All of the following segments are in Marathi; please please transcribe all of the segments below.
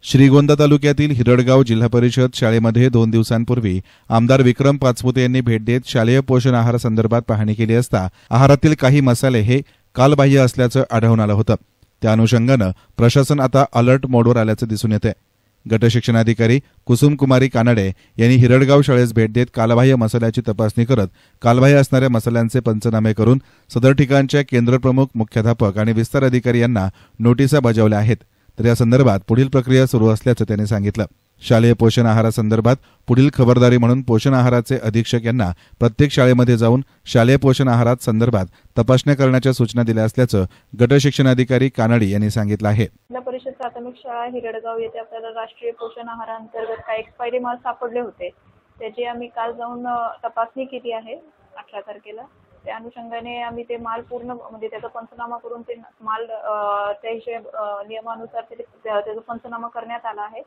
श्रीगोंदा तालुक्यातील हिरडगाव जिल्हा परिषद शाळेमध्ये 2 दिवसांपूर्वी आमदार विक्रम पाचपुते यांनी भेट देत शालेय पोषण आहार संदर्भात पाहणी केली असता आहारातील काही मसाले हे कालबाह्य असल्याचं आढळून आलं होतं। त्या अनुषंगानं प्रशासन आता अलर्ट मोडवर आल्याचं दिसून येतंय। गटशिक्षणाधिकारी कुसुमकुमारी कानडे यांनी हिरडगाव शाळेस भेट देत कालबाह्य मसाल्याची तपासणी करत कालबाह्य असणाऱ्या मसाल्यांचे पंचनामे करून सदर ठिकाणच्या केंद्रप्रमुख, मुख्याध्यापक आणि विस्तार अधिकारी यांना नोटिसा बजावल्या आहेत। तर या संदर्भात पुढील प्रक्रिया सुरू असल्याचं त्यांनी सांगितलं। शालेय पोषण आहारासंदर्भात पुढील खबरदारी म्हणून पोषण आहाराचे अधीक्षक यांना प्रत्येक शाळेमध्ये जाऊन शालेय पोषण आहारात संदर्भात तपासण्या करण्याच्या सूचना दिल्या असल्याचं गटशिक्षणाधिकारी कानडी यांनी सांगितलं आहे। जिल्हा परिषद प्राथमिक शाळा हिरडगाव येथे आपल्याला राष्ट्रीय पोषण आहारांतर्गत काही एक्सपायरी माल सापडले होते, त्याची आम्ही काल जाऊन तपासणी केली आहे 18 तारखेला। त्या अनुषंगाने आम्ही ते माल पूर्ण म्हणजे त्याचा पंचनामा करून ते माल त्या नियमानुसार त्याचा पंचनामा करण्यात आला आहे।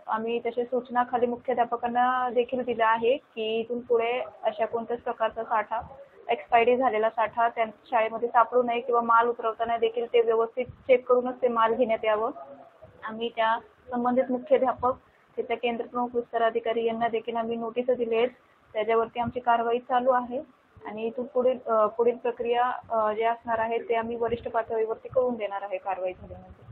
आम्ही तसे सूचना खाली मुख्याध्यापकांना देखील दिल्या आहे की इथून पुढे अशा कोणत्याच प्रकारचा साठा, एक्सपायरी झालेला साठा त्या शाळेमध्ये सापडू नये किंवा माल उतरवताना देखील ते व्यवस्थित चेक करूनच ते माल घेण्यात यावं। आम्ही त्या संबंधित मुख्याध्यापक, तिथल्या केंद्रप्रमुख, विस्तार अधिकारी यांना देखील आम्ही नोटीस दिली आहेत। त्याच्यावरती आमची कारवाई चालू आहे आणि इथून पुढील प्रक्रिया जे असणार आहे ते आम्ही वरिष्ठ पातळीवरती करून देणार आहे कारवाई झाल्यानंतर।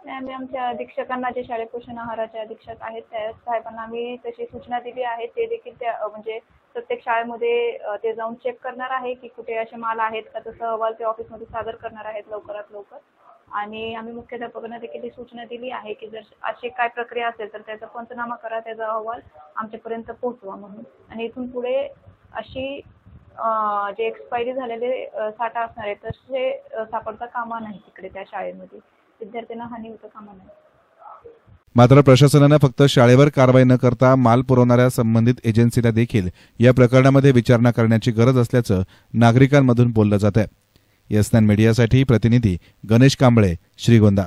आम्ही आमच्या अधीक्षकांना, जे शालेय पोषण आहाराचे अधीक्षक आहेत त्या साहेबांना आम्ही तशी सूचना दिली आहे। ते देखील त्या म्हणजे प्रत्येक शाळेमध्ये ते जाऊन चेक करणार आहे की कुठे असे माल आहेत का, तसं अहवाल ते ऑफिसमध्ये सादर करणार आहेत लवकरात लवकर। आणि आम्ही मुख्याध्यापकांना देखील ही सूचना दिली आहे की जर अशी काय प्रक्रिया असेल तर त्याचा पंचनामा करा, त्याचा अहवाल आमच्यापर्यंत पोहोचवा म्हणून। आणि इथून पुढे अशी जे एक्सपायरी झालेले साठा असणार आहे तसे सापडता कामा नाही तिकडे त्या शाळेमध्ये, विद्यार्थ्यांना हानी होता कामा नाही। मात्र प्रशासनानं फक्त शाळेवर कारवाई न करता माल पुरवणाऱ्या संबंधित एजन्सीला देखील या प्रकरणामध्ये विचारणा करण्याची गरज असल्याचं नागरिकांमधून बोललं जात आहे। YES9 मीडियासाठी प्रतिनिधी गणेश कांबळे, श्रीगोंदा।